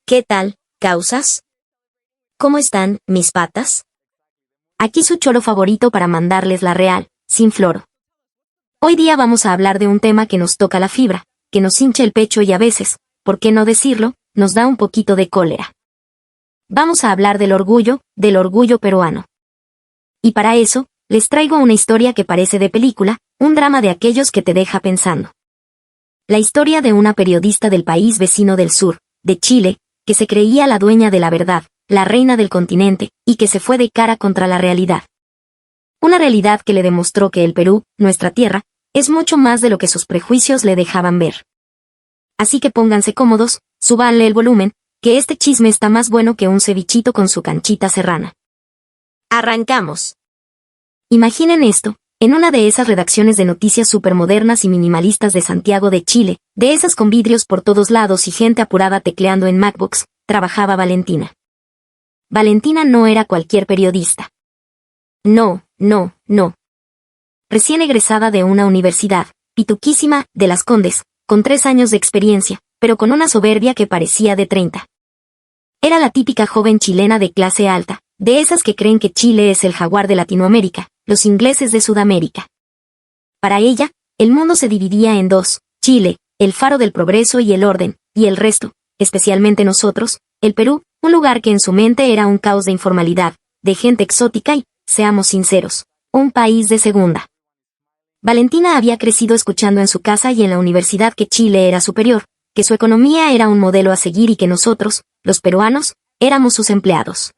¿Qué tal, causas? ¿Cómo están, mis patas? Aquí su cholo favorito para mandarles la real, sin floro. Hoy día vamos a hablar de un tema que nos toca la fibra, que nos hincha el pecho y a veces, ¿por qué no decirlo?, nos da un poquito de cólera. Vamos a hablar del orgullo peruano. Y para eso, les traigo una historia que parece de película, un drama de aquellos que te deja pensando. La historia de una periodista del país vecino del sur, de Chile, que se creía la dueña de la verdad, la reina del continente, y que se fue de cara contra la realidad. Una realidad que le demostró que el Perú, nuestra tierra, es mucho más de lo que sus prejuicios le dejaban ver. Así que pónganse cómodos, súbanle el volumen, que este chisme está más bueno que un cevichito con su canchita serrana. ¡Arrancamos! Imaginen esto, en una de esas redacciones de noticias supermodernas y minimalistas de Santiago de Chile, de esas con vidrios por todos lados y gente apurada tecleando en MacBooks, trabajaba Valentina. Valentina no era cualquier periodista. No. Recién egresada de una universidad, pituquísima, de Las Condes, con 3 años de experiencia, pero con una soberbia que parecía de 30. Era la típica joven chilena de clase alta, de esas que creen que Chile es el jaguar de Latinoamérica, los ingleses de Sudamérica. Para ella, el mundo se dividía en dos: Chile, el faro del progreso y el orden, y el resto, especialmente nosotros, el Perú, un lugar que en su mente era un caos de informalidad, de gente exótica y, seamos sinceros, un país de segunda. Valentina había crecido escuchando en su casa y en la universidad que Chile era superior, que su economía era un modelo a seguir y que nosotros, los peruanos, éramos sus empleados.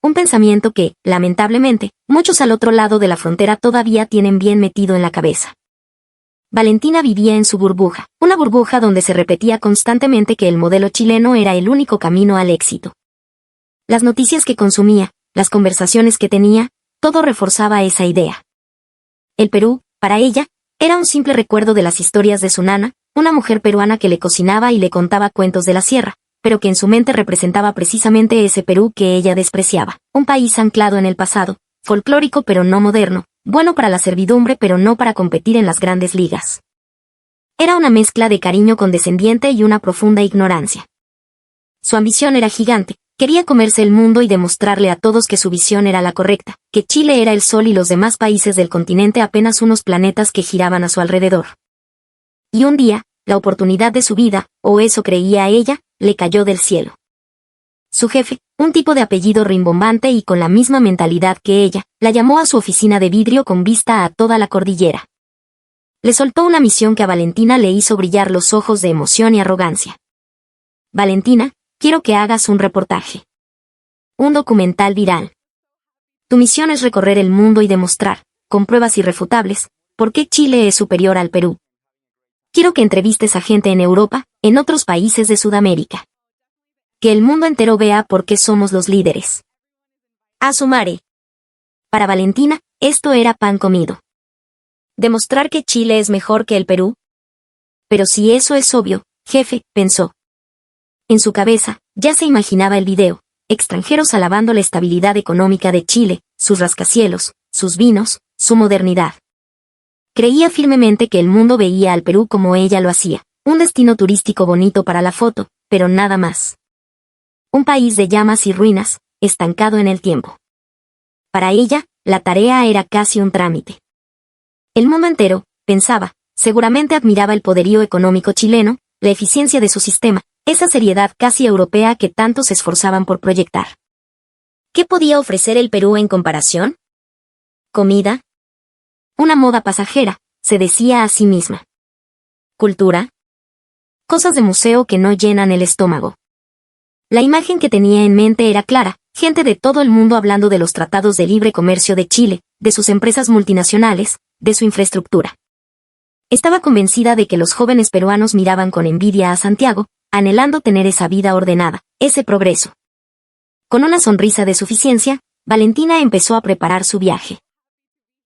Un pensamiento que, lamentablemente, muchos al otro lado de la frontera todavía tienen bien metido en la cabeza. Valentina vivía en su burbuja, una burbuja donde se repetía constantemente que el modelo chileno era el único camino al éxito. Las noticias que consumía, las conversaciones que tenía, todo reforzaba esa idea. El Perú, para ella, era un simple recuerdo de las historias de su nana, una mujer peruana que le cocinaba y le contaba cuentos de la sierra, pero que en su mente representaba precisamente ese Perú que ella despreciaba, un país anclado en el pasado, folclórico pero no moderno, bueno para la servidumbre pero no para competir en las grandes ligas. Era una mezcla de cariño condescendiente y una profunda ignorancia. Su ambición era gigante, quería comerse el mundo y demostrarle a todos que su visión era la correcta, que Chile era el sol y los demás países del continente apenas unos planetas que giraban a su alrededor. Y un día, la oportunidad de su vida, o eso creía ella, le cayó del cielo. Su jefe, un tipo de apellido rimbombante y con la misma mentalidad que ella, la llamó a su oficina de vidrio con vista a toda la cordillera. Le soltó una misión que a Valentina le hizo brillar los ojos de emoción y arrogancia. Valentina, quiero que hagas un reportaje. Un documental viral. Tu misión es recorrer el mundo y demostrar, con pruebas irrefutables, por qué Chile es superior al Perú. Quiero que entrevistes a gente en Europa, en otros países de Sudamérica. Que el mundo entero vea por qué somos los líderes. A su madre. Para Valentina, esto era pan comido. ¿Demostrar que Chile es mejor que el Perú? Pero si eso es obvio, jefe, pensó. En su cabeza, ya se imaginaba el video, extranjeros alabando la estabilidad económica de Chile, sus rascacielos, sus vinos, su modernidad. Creía firmemente que el mundo veía al Perú como ella lo hacía, un destino turístico bonito para la foto, pero nada más. Un país de llamas y ruinas, estancado en el tiempo. Para ella, la tarea era casi un trámite. El mundo entero, pensaba, seguramente admiraba el poderío económico chileno, la eficiencia de su sistema, esa seriedad casi europea que tanto se esforzaban por proyectar. ¿Qué podía ofrecer el Perú en comparación? ¿Comida? Una moda pasajera, se decía a sí misma. ¿Cultura? Cosas de museo que no llenan el estómago. La imagen que tenía en mente era clara, gente de todo el mundo hablando de los tratados de libre comercio de Chile, de sus empresas multinacionales, de su infraestructura. Estaba convencida de que los jóvenes peruanos miraban con envidia a Santiago, anhelando tener esa vida ordenada, ese progreso. Con una sonrisa de suficiencia, Valentina empezó a preparar su viaje.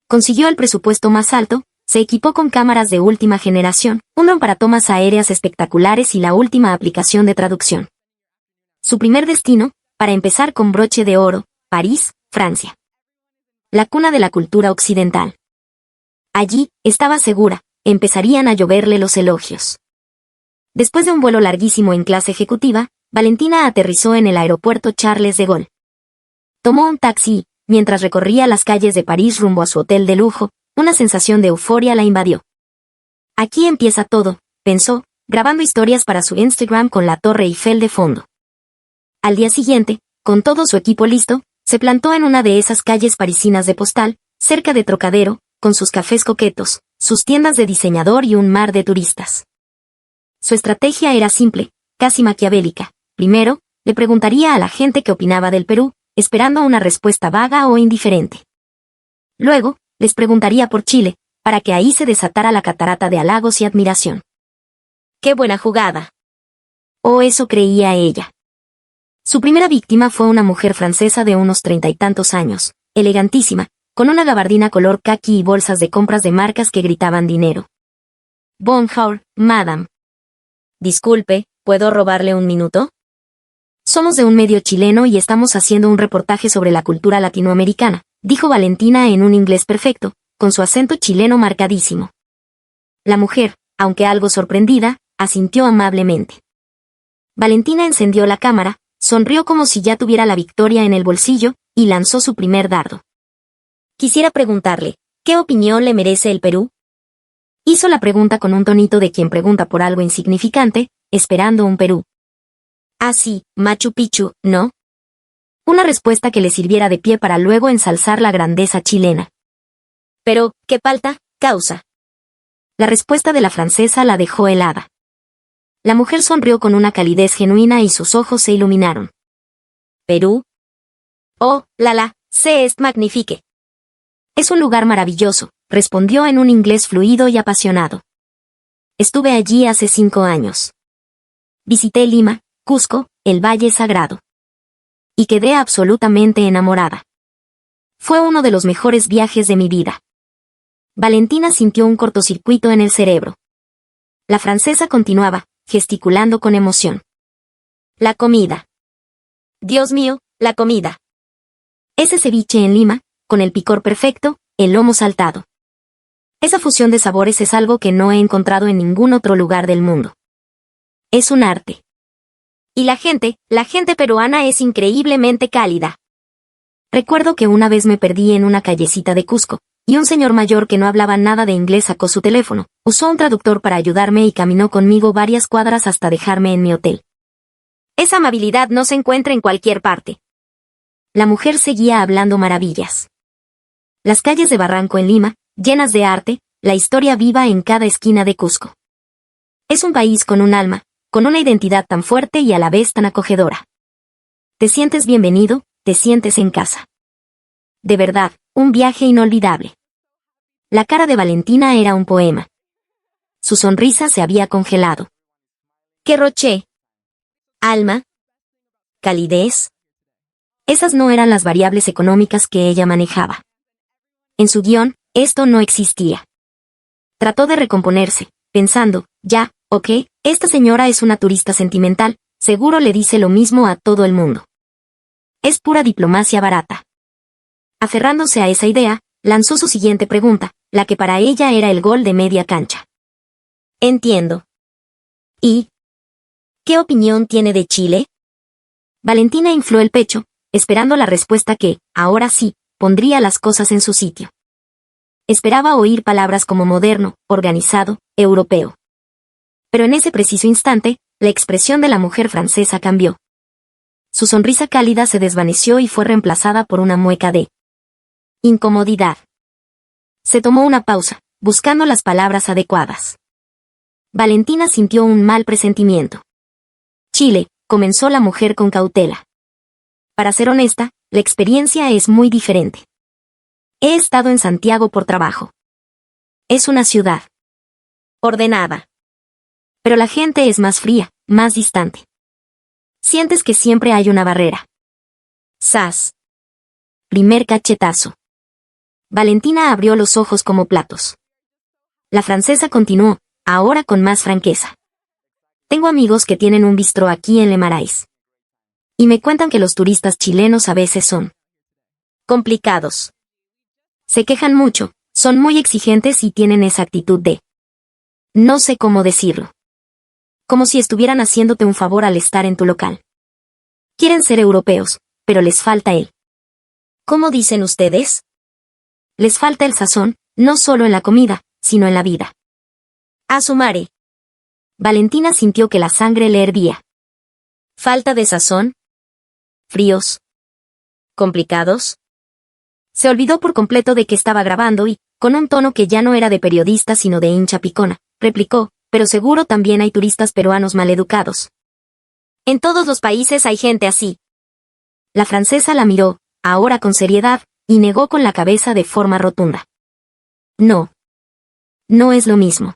Consiguió el presupuesto más alto, se equipó con cámaras de última generación, un dron para tomas aéreas espectaculares y la última aplicación de traducción. Su primer destino, para empezar con broche de oro, París, Francia. La cuna de la cultura occidental. Allí, estaba segura, empezarían a lloverle los elogios. Después de un vuelo larguísimo en clase ejecutiva, Valentina aterrizó en el aeropuerto Charles de Gaulle. Tomó un taxi y, mientras recorría las calles de París rumbo a su hotel de lujo, una sensación de euforia la invadió. Aquí empieza todo, pensó, grabando historias para su Instagram con la Torre Eiffel de fondo. Al día siguiente, con todo su equipo listo, se plantó en una de esas calles parisinas de postal, cerca de Trocadero, con sus cafés coquetos, sus tiendas de diseñador y un mar de turistas. Su estrategia era simple, casi maquiavélica. Primero, le preguntaría a la gente qué opinaba del Perú, esperando una respuesta vaga o indiferente. Luego, les preguntaría por Chile, para que ahí se desatara la catarata de halagos y admiración. ¡Qué buena jugada! O eso creía ella. Su primera víctima fue una mujer francesa de unos 30 y tantos años, elegantísima, con una gabardina color caqui y bolsas de compras de marcas que gritaban dinero. Bonjour, madame. Disculpe, ¿puedo robarle un minuto? Somos de un medio chileno y estamos haciendo un reportaje sobre la cultura latinoamericana, dijo Valentina en un inglés perfecto, con su acento chileno marcadísimo. La mujer, aunque algo sorprendida, asintió amablemente. Valentina encendió la cámara, sonrió como si ya tuviera la victoria en el bolsillo, y lanzó su primer dardo. Quisiera preguntarle, ¿qué opinión le merece el Perú? Hizo la pregunta con un tonito de quien pregunta por algo insignificante, esperando un Perú. Ah sí, Machu Picchu, ¿no? Una respuesta que le sirviera de pie para luego ensalzar la grandeza chilena. Pero, ¿qué falta, causa? La respuesta de la francesa la dejó helada. La mujer sonrió con una calidez genuina y sus ojos se iluminaron. ¿Perú? Oh, c'est magnifique. Es un lugar maravilloso, respondió en un inglés fluido y apasionado. Estuve allí hace 5 años. Visité Lima, Cusco, el Valle Sagrado. Y quedé absolutamente enamorada. Fue uno de los mejores viajes de mi vida. Valentina sintió un cortocircuito en el cerebro. La francesa continuaba, gesticulando con emoción. La comida. Dios mío, la comida. Ese ceviche en Lima, con el picor perfecto, el lomo saltado. Esa fusión de sabores es algo que no he encontrado en ningún otro lugar del mundo. Es un arte. Y la gente peruana es increíblemente cálida. Recuerdo que una vez me perdí en una callecita de Cusco, y un señor mayor que no hablaba nada de inglés sacó su teléfono, usó un traductor para ayudarme y caminó conmigo varias cuadras hasta dejarme en mi hotel. Esa amabilidad no se encuentra en cualquier parte. La mujer seguía hablando maravillas. Las calles de Barranco en Lima, llenas de arte, la historia viva en cada esquina de Cusco. Es un país con un alma, con una identidad tan fuerte y a la vez tan acogedora. Te sientes bienvenido, te sientes en casa. De verdad, un viaje inolvidable. La cara de Valentina era un poema. Su sonrisa se había congelado. ¿Qué roché? ¿Alma? ¿Calidez? Esas no eran las variables económicas que ella manejaba. En su guión, esto no existía. Trató de recomponerse, pensando, ya, ok, esta señora es una turista sentimental, seguro le dice lo mismo a todo el mundo. Es pura diplomacia barata. Aferrándose a esa idea, lanzó su siguiente pregunta, la que para ella era el gol de media cancha. Entiendo. ¿Y qué opinión tiene de Chile? Valentina infló el pecho, esperando la respuesta que, ahora sí, pondría las cosas en su sitio. Esperaba oír palabras como moderno, organizado, europeo. Pero en ese preciso instante, la expresión de la mujer francesa cambió. Su sonrisa cálida se desvaneció y fue reemplazada por una mueca de incomodidad. Se tomó una pausa, buscando las palabras adecuadas. Valentina sintió un mal presentimiento. Chile, comenzó la mujer con cautela. Para ser honesta, la experiencia es muy diferente. He estado en Santiago por trabajo. Es una ciudad ordenada. Pero la gente es más fría, más distante. Sientes que siempre hay una barrera. ¡Sas! Primer cachetazo. Valentina abrió los ojos como platos. La francesa continuó, ahora con más franqueza. Tengo amigos que tienen un bistró aquí en Le Marais. Y me cuentan que los turistas chilenos a veces son complicados. Se quejan mucho, son muy exigentes y tienen esa actitud de no sé cómo decirlo. Como si estuvieran haciéndote un favor al estar en tu local. Quieren ser europeos, pero les falta él. ¿Cómo dicen ustedes? Les falta el sazón, no solo en la comida, sino en la vida. A su mare. Valentina sintió que la sangre le hervía. ¿Falta de sazón? ¿Fríos? ¿Complicados? Se olvidó por completo de que estaba grabando y, con un tono que ya no era de periodista sino de hincha picona, replicó, pero seguro también hay turistas peruanos maleducados. En todos los países hay gente así. La francesa la miró, ahora con seriedad, y negó con la cabeza de forma rotunda. No. No es lo mismo.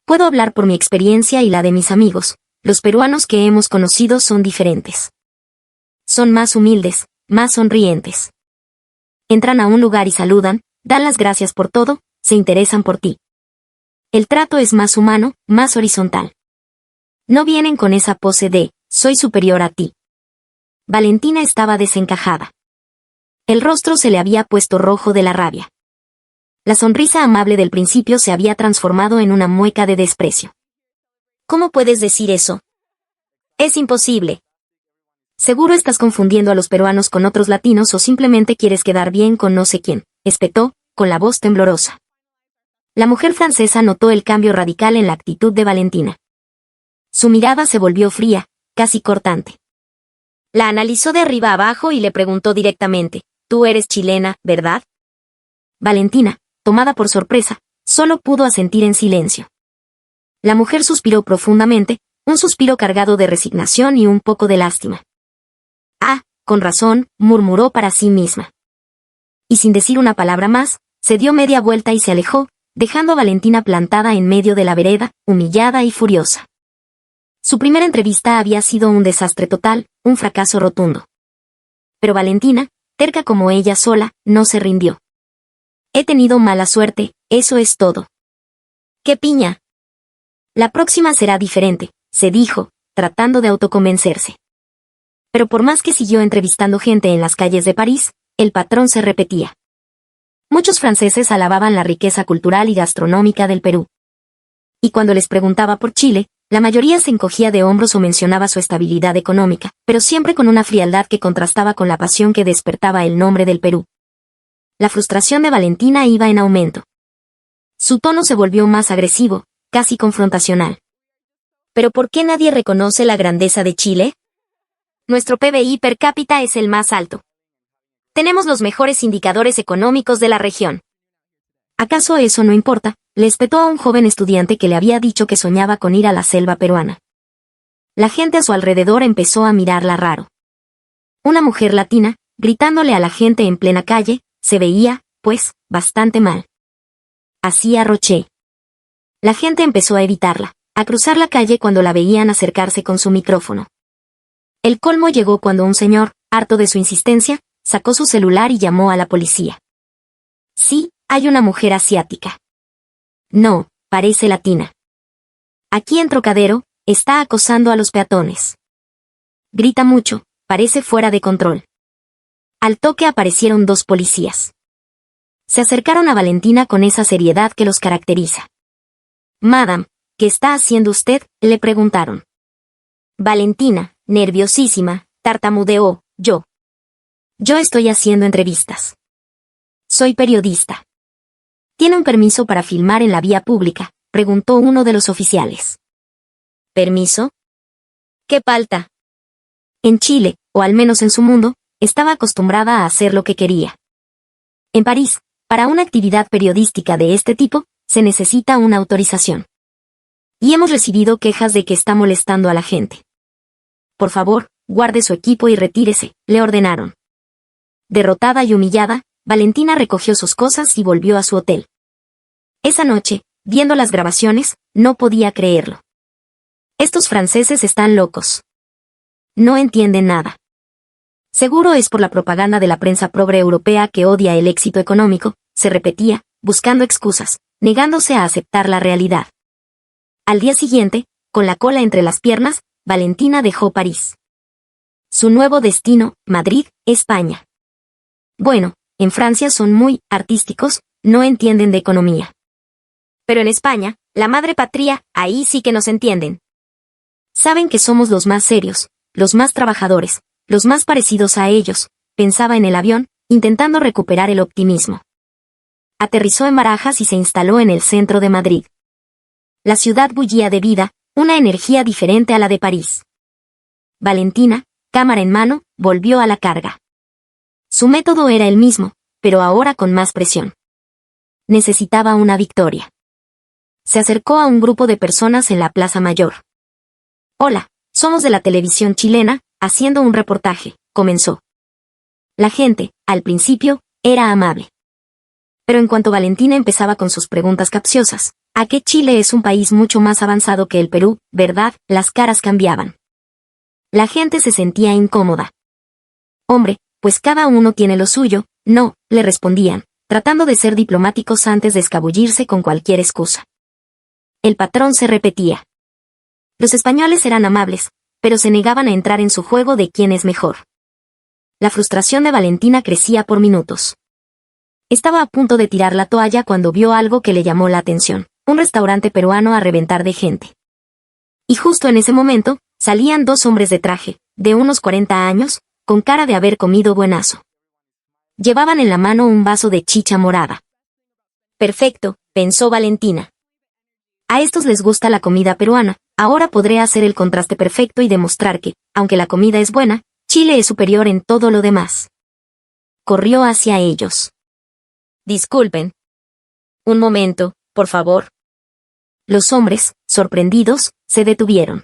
Puedo hablar por mi experiencia y la de mis amigos. Los peruanos que hemos conocido son diferentes. Son más humildes, más sonrientes. Entran a un lugar y saludan, dan las gracias por todo, se interesan por ti. El trato es más humano, más horizontal. No vienen con esa pose de, soy superior a ti. Valentina estaba desencajada. El rostro se le había puesto rojo de la rabia. La sonrisa amable del principio se había transformado en una mueca de desprecio. ¿Cómo puedes decir eso? Es imposible. Seguro estás confundiendo a los peruanos con otros latinos o simplemente quieres quedar bien con no sé quién, espetó, con la voz temblorosa. La mujer francesa notó el cambio radical en la actitud de Valentina. Su mirada se volvió fría, casi cortante. La analizó de arriba abajo y le preguntó directamente, «Tú eres chilena, ¿verdad?» Valentina, tomada por sorpresa, solo pudo asentir en silencio. La mujer suspiró profundamente, un suspiro cargado de resignación y un poco de lástima. «Ah, con razón», murmuró para sí misma. Y sin decir una palabra más, se dio media vuelta y se alejó, dejando a Valentina plantada en medio de la vereda, humillada y furiosa. Su primera entrevista había sido un desastre total, un fracaso rotundo. Pero Valentina, terca como ella sola, no se rindió. He tenido mala suerte, eso es todo. ¡Qué piña! La próxima será diferente, se dijo, tratando de autoconvencerse. Pero por más que siguió entrevistando gente en las calles de París, el patrón se repetía. Muchos franceses alababan la riqueza cultural y gastronómica del Perú. Y cuando les preguntaba por Chile, la mayoría se encogía de hombros o mencionaba su estabilidad económica, pero siempre con una frialdad que contrastaba con la pasión que despertaba el nombre del Perú. La frustración de Valentina iba en aumento. Su tono se volvió más agresivo, casi confrontacional. ¿Pero por qué nadie reconoce la grandeza de Chile? Nuestro PBI per cápita es el más alto. Tenemos los mejores indicadores económicos de la región. ¿Acaso eso no importa?, le espetó a un joven estudiante que le había dicho que soñaba con ir a la selva peruana. La gente a su alrededor empezó a mirarla raro. Una mujer latina, gritándole a la gente en plena calle, se veía, pues, bastante mal. Hacía Roché. La gente empezó a evitarla, a cruzar la calle cuando la veían acercarse con su micrófono. El colmo llegó cuando un señor, harto de su insistencia, sacó su celular y llamó a la policía. Sí, hay una mujer asiática. No, parece latina. Aquí en Trocadero, está acosando a los peatones. Grita mucho, parece fuera de control. Al toque aparecieron 2 policías. Se acercaron a Valentina con esa seriedad que los caracteriza. «Madame, ¿qué está haciendo usted?», le preguntaron. Valentina, nerviosísima, tartamudeó, Yo estoy haciendo entrevistas. Soy periodista». «¿Tiene un permiso para filmar en la vía pública?», preguntó uno de los oficiales. ¿Permiso? ¿Qué falta? En Chile, o al menos en su mundo, estaba acostumbrada a hacer lo que quería. En París, para una actividad periodística de este tipo, se necesita una autorización. Y hemos recibido quejas de que está molestando a la gente. Por favor, guarde su equipo y retírese, le ordenaron. Derrotada y humillada, Valentina recogió sus cosas y volvió a su hotel. Esa noche, viendo las grabaciones, no podía creerlo. Estos franceses están locos. No entienden nada. Seguro es por la propaganda de la prensa progre europea que odia el éxito económico, se repetía, buscando excusas, negándose a aceptar la realidad. Al día siguiente, con la cola entre las piernas, Valentina dejó París. Su nuevo destino, Madrid, España. Bueno, en Francia son muy artísticos, no entienden de economía. Pero en España, la madre patria, ahí sí que nos entienden. Saben que somos los más serios, los más trabajadores, los más parecidos a ellos, pensaba en el avión, intentando recuperar el optimismo. Aterrizó en Barajas y se instaló en el centro de Madrid. La ciudad bullía de vida, una energía diferente a la de París. Valentina, cámara en mano, volvió a la carga. Su método era el mismo, pero ahora con más presión. Necesitaba una victoria. Se acercó a un grupo de personas en la Plaza Mayor. Hola, somos de la televisión chilena, haciendo un reportaje, comenzó. La gente, al principio, era amable. Pero en cuanto Valentina empezaba con sus preguntas capciosas, ¿a qué Chile es un país mucho más avanzado que el Perú, verdad? Las caras cambiaban. La gente se sentía incómoda. Hombre, pues cada uno tiene lo suyo, no, le respondían, tratando de ser diplomáticos antes de escabullirse con cualquier excusa. El patrón se repetía. Los españoles eran amables, pero se negaban a entrar en su juego de quién es mejor. La frustración de Valentina crecía por minutos. Estaba a punto de tirar la toalla cuando vio algo que le llamó la atención, un restaurante peruano a reventar de gente. Y justo en ese momento, salían dos hombres de traje, de unos 40 años, con cara de haber comido buenazo. Llevaban en la mano un vaso de chicha morada. Perfecto, pensó Valentina. A estos les gusta la comida peruana, ahora podré hacer el contraste perfecto y demostrar que, aunque la comida es buena, Chile es superior en todo lo demás. Corrió hacia ellos. Disculpen. Un momento, por favor. Los hombres, sorprendidos, se detuvieron.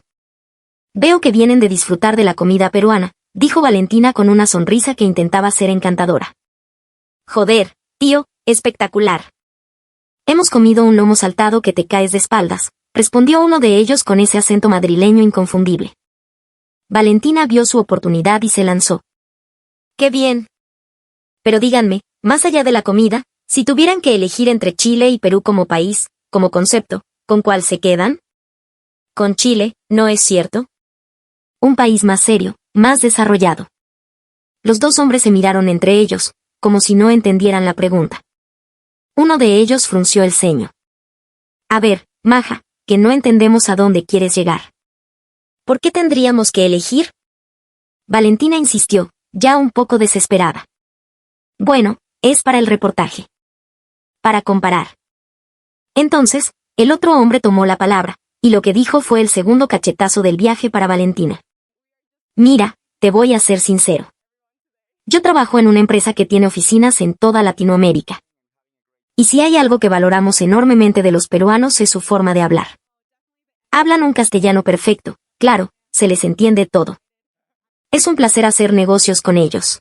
Veo que vienen de disfrutar de la comida peruana, dijo Valentina con una sonrisa que intentaba ser encantadora. Joder, tío, espectacular. Hemos comido un lomo saltado que te caes de espaldas, respondió uno de ellos con ese acento madrileño inconfundible. Valentina vio su oportunidad y se lanzó. ¡Qué bien! Pero díganme, más allá de la comida, si tuvieran que elegir entre Chile y Perú como país, como concepto, ¿con cuál se quedan? Con Chile, ¿no es cierto? Un país más serio, más desarrollado. Los dos hombres se miraron entre ellos, como si no entendieran la pregunta. Uno de ellos frunció el ceño. A ver, maja, que no entendemos a dónde quieres llegar. ¿Por qué tendríamos que elegir? Valentina insistió, ya un poco desesperada. Bueno, es para el reportaje. Para comparar. Entonces, el otro hombre tomó la palabra, y lo que dijo fue el segundo cachetazo del viaje para Valentina. Mira, te voy a ser sincero. Yo trabajo en una empresa que tiene oficinas en toda Latinoamérica. Y si hay algo que valoramos enormemente de los peruanos es su forma de hablar. Hablan un castellano perfecto, claro, se les entiende todo. Es un placer hacer negocios con ellos.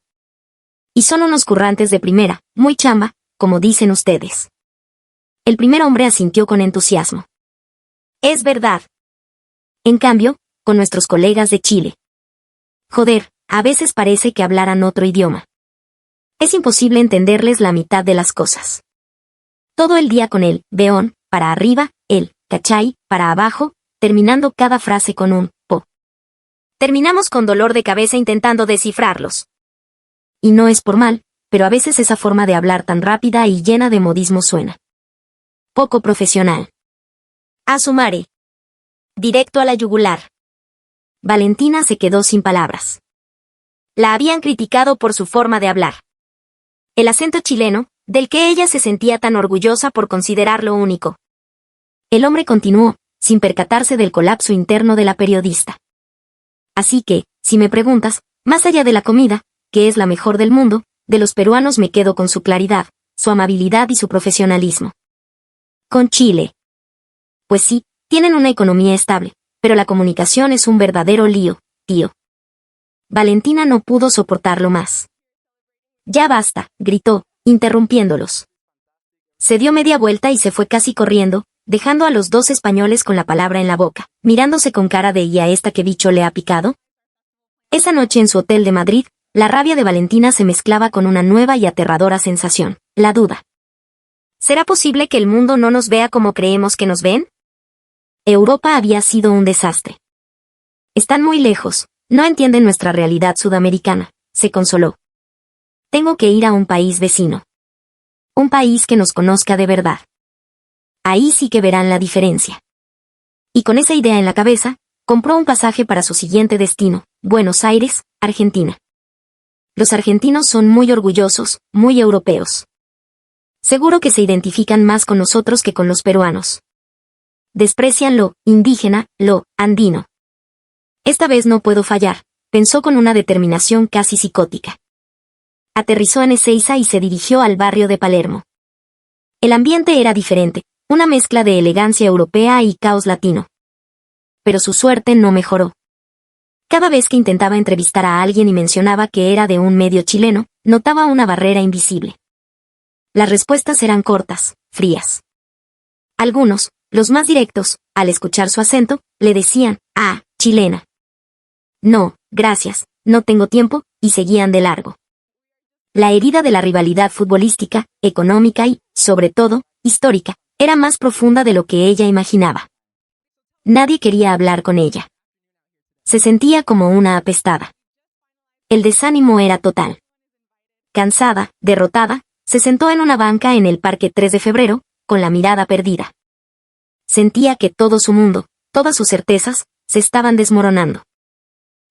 Y son unos currantes de primera, muy chamba, como dicen ustedes. El primer hombre asintió con entusiasmo. Es verdad. En cambio, con nuestros colegas de Chile. Joder, a veces parece que hablaran otro idioma. Es imposible entenderles la mitad de las cosas. Todo el día con el beón, para arriba, el cachai, para abajo, terminando cada frase con un po. Terminamos con dolor de cabeza intentando descifrarlos. Y no es por mal, pero a veces esa forma de hablar tan rápida y llena de modismo suena poco profesional. A su mare. Directo a la yugular. Valentina se quedó sin palabras. La habían criticado por su forma de hablar. El acento chileno, del que ella se sentía tan orgullosa por considerarlo único. El hombre continuó, sin percatarse del colapso interno de la periodista. Así que, si me preguntas, más allá de la comida, que es la mejor del mundo, de los peruanos me quedo con su claridad, su amabilidad y su profesionalismo. Con Chile. Pues sí, tienen una economía estable, pero la comunicación es un verdadero lío, tío. Valentina no pudo soportarlo más. Ya basta, gritó, interrumpiéndolos. Se dio media vuelta y se fue casi corriendo, dejando a los dos españoles con la palabra en la boca, mirándose con cara de ¿y a esta qué bicho le ha picado? Esa noche en su hotel de Madrid, la rabia de Valentina se mezclaba con una nueva y aterradora sensación, la duda. ¿Será posible que el mundo no nos vea como creemos que nos ven? Europa había sido un desastre. Están muy lejos, no entienden nuestra realidad sudamericana, se consoló. Tengo que ir a un país vecino. Un país que nos conozca de verdad. Ahí sí que verán la diferencia. Y con esa idea en la cabeza, compró un pasaje para su siguiente destino, Buenos Aires, Argentina. Los argentinos son muy orgullosos, muy europeos. Seguro que se identifican más con nosotros que con los peruanos. Desprecian lo indígena, lo andino. Esta vez no puedo fallar, pensó con una determinación casi psicótica. Aterrizó en Ezeiza y se dirigió al barrio de Palermo. El ambiente era diferente, una mezcla de elegancia europea y caos latino. Pero su suerte no mejoró. Cada vez que intentaba entrevistar a alguien y mencionaba que era de un medio chileno, notaba una barrera invisible. Las respuestas eran cortas, frías. Algunos, los más directos, al escuchar su acento, le decían, «Ah, chilena». «No, gracias, no tengo tiempo», y seguían de largo. La herida de la rivalidad futbolística, económica y, sobre todo, histórica, era más profunda de lo que ella imaginaba. Nadie quería hablar con ella. Se sentía como una apestada. El desánimo era total. Cansada, derrotada, se sentó en una banca en el Parque 3 de Febrero, con la mirada perdida. Sentía que todo su mundo, todas sus certezas, se estaban desmoronando.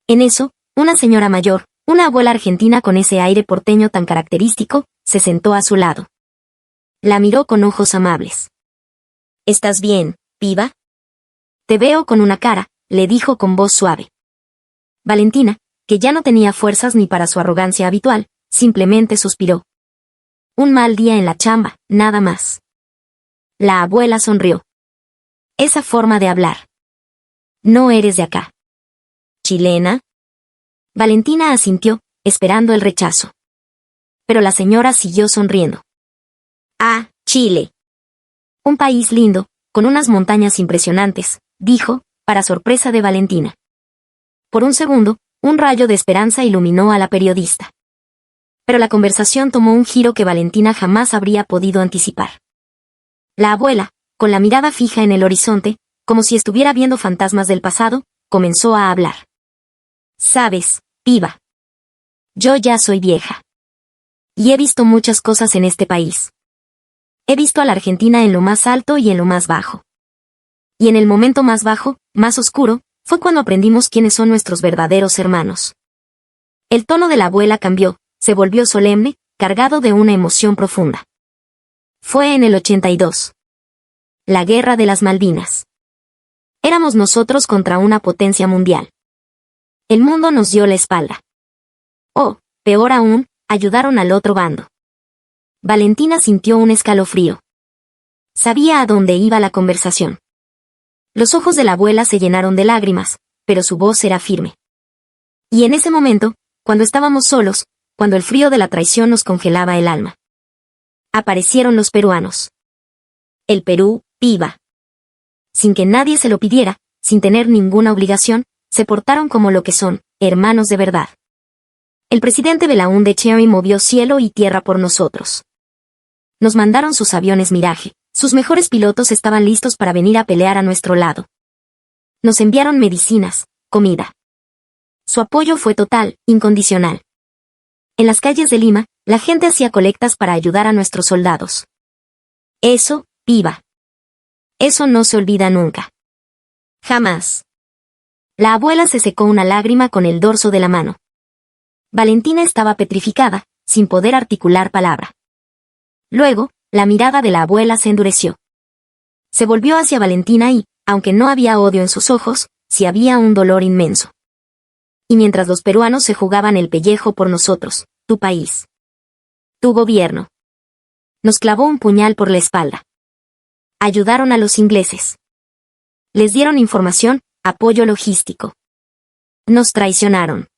En eso, una señora mayor, una abuela argentina con ese aire porteño tan característico, se sentó a su lado. La miró con ojos amables. «¿Estás bien, piba?» «Te veo con una cara», le dijo con voz suave. Valentina, que ya no tenía fuerzas ni para su arrogancia habitual, simplemente suspiró. «Un mal día en la chamba, nada más». La abuela sonrió. «Esa forma de hablar. No eres de acá». «¿Chilena?» Valentina asintió, esperando el rechazo. Pero la señora siguió sonriendo. «Ah, Chile. Un país lindo, con unas montañas impresionantes», dijo, para sorpresa de Valentina. Por un segundo, un rayo de esperanza iluminó a la periodista. Pero la conversación tomó un giro que Valentina jamás habría podido anticipar. La abuela, con la mirada fija en el horizonte, como si estuviera viendo fantasmas del pasado, comenzó a hablar. «Sabes, piba. Yo ya soy vieja. Y he visto muchas cosas en este país. He visto a la Argentina en lo más alto y en lo más bajo. Y en el momento más bajo, más oscuro, fue cuando aprendimos quiénes son nuestros verdaderos hermanos». El tono de la abuela cambió, se volvió solemne, cargado de una emoción profunda. Fue en el 82. La guerra de las Malvinas. Éramos nosotros contra una potencia mundial. El mundo nos dio la espalda. O, peor aún, ayudaron al otro bando. Valentina sintió un escalofrío. Sabía a dónde iba la conversación. Los ojos de la abuela se llenaron de lágrimas, pero su voz era firme. Y en ese momento, cuando estábamos solos, cuando el frío de la traición nos congelaba el alma, aparecieron los peruanos. El Perú, piba. Sin que nadie se lo pidiera, sin tener ninguna obligación, se portaron como lo que son, hermanos de verdad. El presidente Belaúnde Cherry movió cielo y tierra por nosotros. Nos mandaron sus aviones Mirage, sus mejores pilotos estaban listos para venir a pelear a nuestro lado. Nos enviaron medicinas, comida. Su apoyo fue total, incondicional. En las calles de Lima, la gente hacía colectas para ayudar a nuestros soldados. Eso, piba. Eso no se olvida nunca. Jamás. La abuela se secó una lágrima con el dorso de la mano. Valentina estaba petrificada, sin poder articular palabra. Luego, la mirada de la abuela se endureció. Se volvió hacia Valentina y, aunque no había odio en sus ojos, sí había un dolor inmenso. Y mientras los peruanos se jugaban el pellejo por nosotros, tu país, tu gobierno, nos clavó un puñal por la espalda. Ayudaron a los ingleses. Les dieron información, apoyo logístico. Nos traicionaron.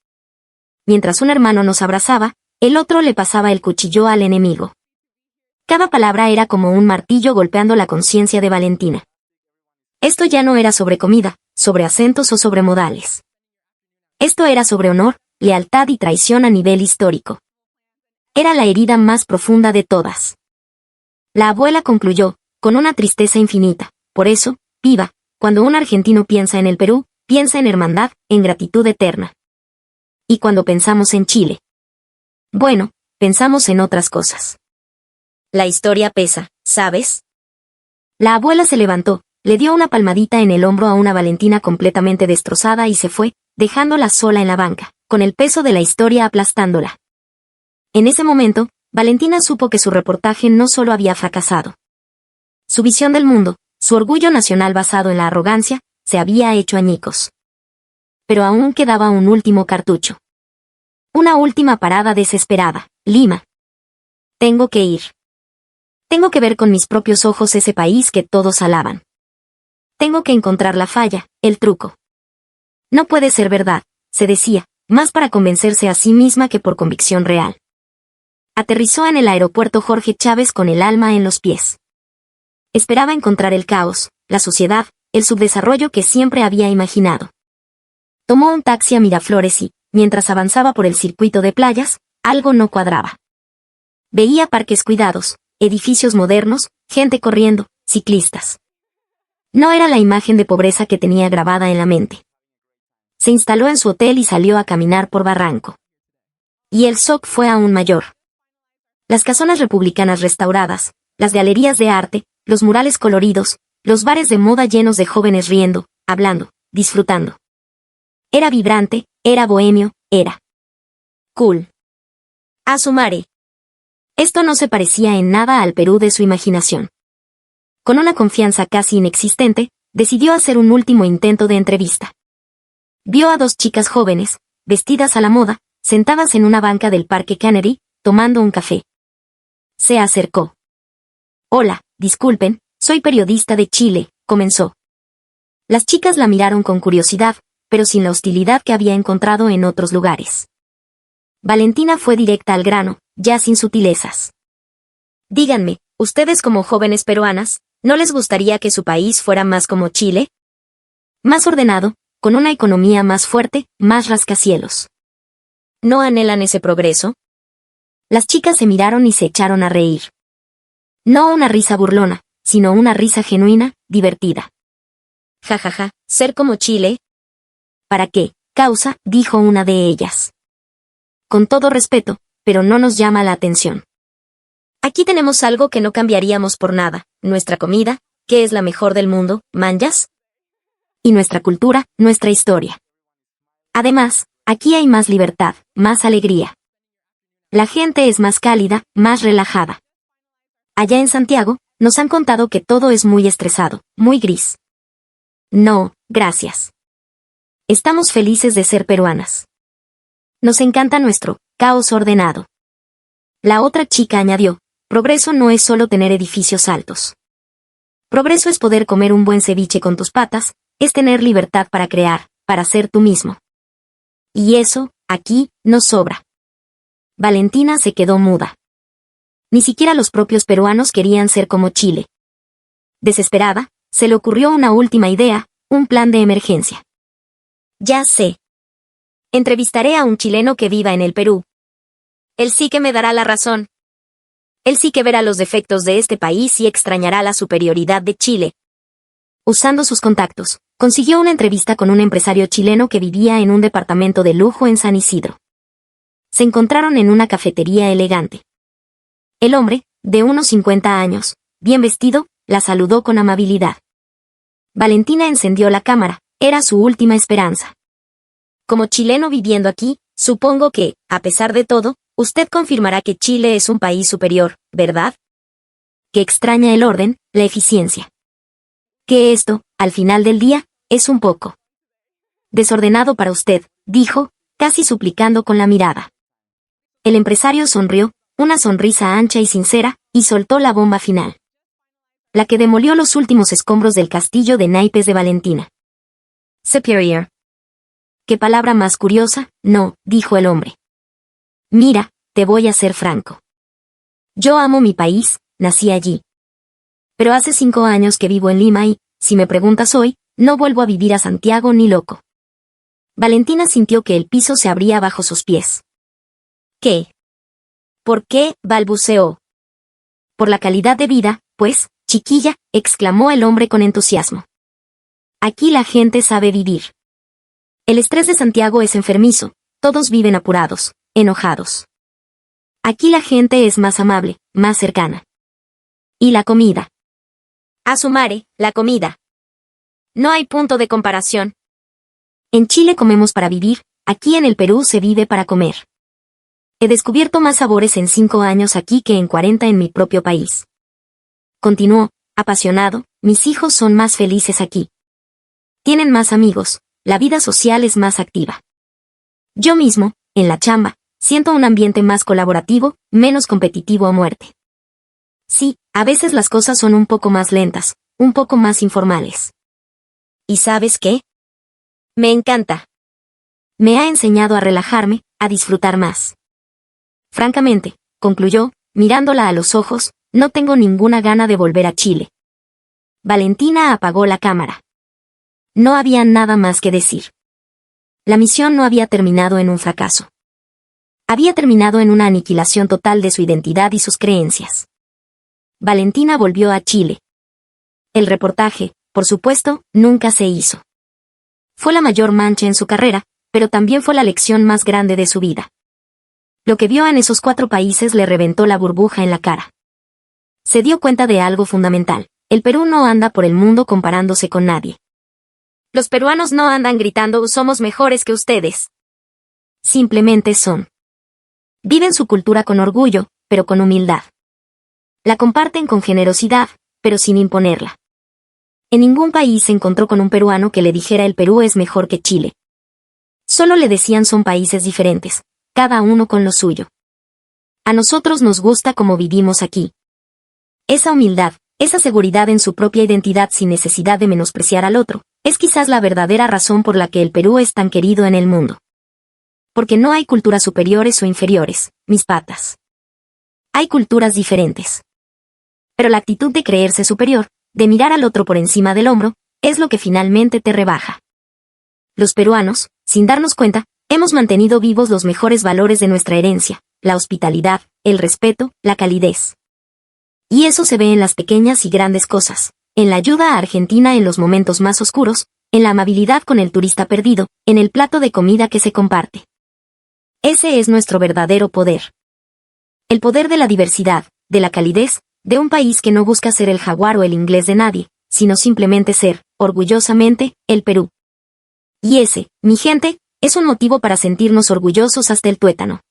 Mientras un hermano nos abrazaba, el otro le pasaba el cuchillo al enemigo. Cada palabra era como un martillo golpeando la conciencia de Valentina. Esto ya no era sobre comida, sobre acentos o sobre modales. Esto era sobre honor, lealtad y traición a nivel histórico. Era la herida más profunda de todas. La abuela concluyó, con una tristeza infinita, por eso, piba, cuando un argentino piensa en el Perú, piensa en hermandad, en gratitud eterna. Y cuando pensamos en Chile, bueno, pensamos en otras cosas. La historia pesa, ¿sabes? La abuela se levantó, le dio una palmadita en el hombro a una Valentina completamente destrozada y se fue, dejándola sola en la banca, con el peso de la historia aplastándola. En ese momento, Valentina supo que su reportaje no solo había fracasado. Su visión del mundo, su orgullo nacional basado en la arrogancia, se había hecho añicos. Pero aún quedaba un último cartucho. Una última parada desesperada, Lima. Tengo que ir. Tengo que ver con mis propios ojos ese país que todos alaban. Tengo que encontrar la falla, el truco. No puede ser verdad, se decía, más para convencerse a sí misma que por convicción real. Aterrizó en el aeropuerto Jorge Chávez con el alma en los pies. Esperaba encontrar el caos, la suciedad, el subdesarrollo que siempre había imaginado. Tomó un taxi a Miraflores y, mientras avanzaba por el circuito de playas, algo no cuadraba. Veía parques cuidados, edificios modernos, gente corriendo, ciclistas. No era la imagen de pobreza que tenía grabada en la mente. Se instaló en su hotel y salió a caminar por Barranco. Y el shock fue aún mayor. Las casonas republicanas restauradas, las galerías de arte, los murales coloridos, los bares de moda llenos de jóvenes riendo, hablando, disfrutando. Era vibrante, era bohemio, era cool. A su madre. Esto no se parecía en nada al Perú de su imaginación. Con una confianza casi inexistente, decidió hacer un último intento de entrevista. Vio a dos chicas jóvenes, vestidas a la moda, sentadas en una banca del Parque Kennedy, tomando un café. Se acercó. Hola, disculpen, soy periodista de Chile, comenzó. Las chicas la miraron con curiosidad, pero sin la hostilidad que había encontrado en otros lugares. Valentina fue directa al grano, ya sin sutilezas. Díganme, ustedes como jóvenes peruanas, ¿no les gustaría que su país fuera más como Chile? Más ordenado, con una economía más fuerte, más rascacielos. ¿No anhelan ese progreso? Las chicas se miraron y se echaron a reír. No una risa burlona, sino una risa genuina, divertida. Ja ja ja, ¿ser como Chile? ¿Para qué? Causa, dijo una de ellas. Con todo respeto, pero no nos llama la atención. Aquí tenemos algo que no cambiaríamos por nada, nuestra comida, que es la mejor del mundo, ¿manjas? Y nuestra cultura, nuestra historia. Además, aquí hay más libertad, más alegría. La gente es más cálida, más relajada. Allá en Santiago, nos han contado que todo es muy estresado, muy gris. No, gracias. Estamos felices de ser peruanas. Nos encanta nuestro caos ordenado. La otra chica añadió, progreso no es solo tener edificios altos. Progreso es poder comer un buen ceviche con tus patas, es tener libertad para crear, para ser tú mismo. Y eso, aquí, nos sobra. Valentina se quedó muda. Ni siquiera los propios peruanos querían ser como Chile. Desesperada, se le ocurrió una última idea, un plan de emergencia. Ya sé. Entrevistaré a un chileno que viva en el Perú. Él sí que me dará la razón. Él sí que verá los defectos de este país y extrañará la superioridad de Chile. Usando sus contactos, consiguió una entrevista con un empresario chileno que vivía en un departamento de lujo en San Isidro. Se encontraron en una cafetería elegante. El hombre, de unos 50 años, bien vestido, la saludó con amabilidad. Valentina encendió la cámara, era su última esperanza. Como chileno viviendo aquí, supongo que, a pesar de todo, usted confirmará que Chile es un país superior, ¿verdad? Que extraña el orden, la eficiencia. Que esto, al final del día, es un poco desordenado para usted, dijo, casi suplicando con la mirada. El empresario sonrió, una sonrisa ancha y sincera, y soltó la bomba final. La que demolió los últimos escombros del castillo de naipes de Valentina. Superior. ¿Qué palabra más curiosa? No, dijo el hombre. Mira, te voy a ser franco. Yo amo mi país, nací allí. Pero hace 5 años que vivo en Lima y, si me preguntas hoy, no vuelvo a vivir a Santiago ni loco. Valentina sintió que el piso se abría bajo sus pies. ¿Qué? ¿Por qué? Balbuceó. Por la calidad de vida, pues, chiquilla, exclamó el hombre con entusiasmo. Aquí la gente sabe vivir. El estrés de Santiago es enfermizo, todos viven apurados, enojados. Aquí la gente es más amable, más cercana. ¿Y la comida? A su madre, la comida. No hay punto de comparación. En Chile comemos para vivir, aquí en el Perú se vive para comer. He descubierto más sabores en 5 años aquí que en 40 en mi propio país. Continuó, apasionado, mis hijos son más felices aquí. Tienen más amigos, la vida social es más activa. Yo mismo, en la chamba, siento un ambiente más colaborativo, menos competitivo a muerte. Sí, a veces las cosas son un poco más lentas, un poco más informales. ¿Y sabes qué? Me encanta. Me ha enseñado a relajarme, a disfrutar más. Francamente, concluyó, mirándola a los ojos, no tengo ninguna gana de volver a Chile. Valentina apagó la cámara. No había nada más que decir. La misión no había terminado en un fracaso. Había terminado en una aniquilación total de su identidad y sus creencias. Valentina volvió a Chile. El reportaje, por supuesto, nunca se hizo. Fue la mayor mancha en su carrera, pero también fue la lección más grande de su vida. Lo que vio en esos 4 países le reventó la burbuja en la cara. Se dio cuenta de algo fundamental: el Perú no anda por el mundo comparándose con nadie. Los peruanos no andan gritando somos mejores que ustedes. Simplemente son. Viven su cultura con orgullo, pero con humildad. La comparten con generosidad, pero sin imponerla. En ningún país se encontró con un peruano que le dijera el Perú es mejor que Chile. Solo le decían son países diferentes, cada uno con lo suyo. A nosotros nos gusta como vivimos aquí. Esa humildad, esa seguridad en su propia identidad sin necesidad de menospreciar al otro, es quizás la verdadera razón por la que el Perú es tan querido en el mundo. Porque no hay culturas superiores o inferiores, mis patas. Hay culturas diferentes. Pero la actitud de creerse superior, de mirar al otro por encima del hombro, es lo que finalmente te rebaja. Los peruanos, sin darnos cuenta, hemos mantenido vivos los mejores valores de nuestra herencia, la hospitalidad, el respeto, la calidez. Y eso se ve en las pequeñas y grandes cosas, en la ayuda a Argentina en los momentos más oscuros, en la amabilidad con el turista perdido, en el plato de comida que se comparte. Ese es nuestro verdadero poder. El poder de la diversidad, de la calidez, de un país que no busca ser el jaguar o el inglés de nadie, sino simplemente ser, orgullosamente, el Perú. Y ese, mi gente, es un motivo para sentirnos orgullosos hasta el tuétano.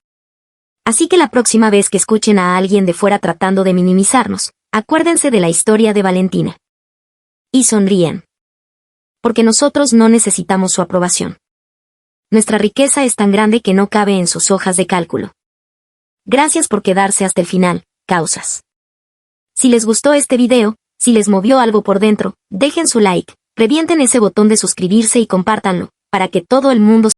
Así que la próxima vez que escuchen a alguien de fuera tratando de minimizarnos, acuérdense de la historia de Valentina. Y sonrían. Porque nosotros no necesitamos su aprobación. Nuestra riqueza es tan grande que no cabe en sus hojas de cálculo. Gracias por quedarse hasta el final, causas. Si les gustó este video, si les movió algo por dentro, dejen su like, revienten ese botón de suscribirse y compártanlo, para que todo el mundo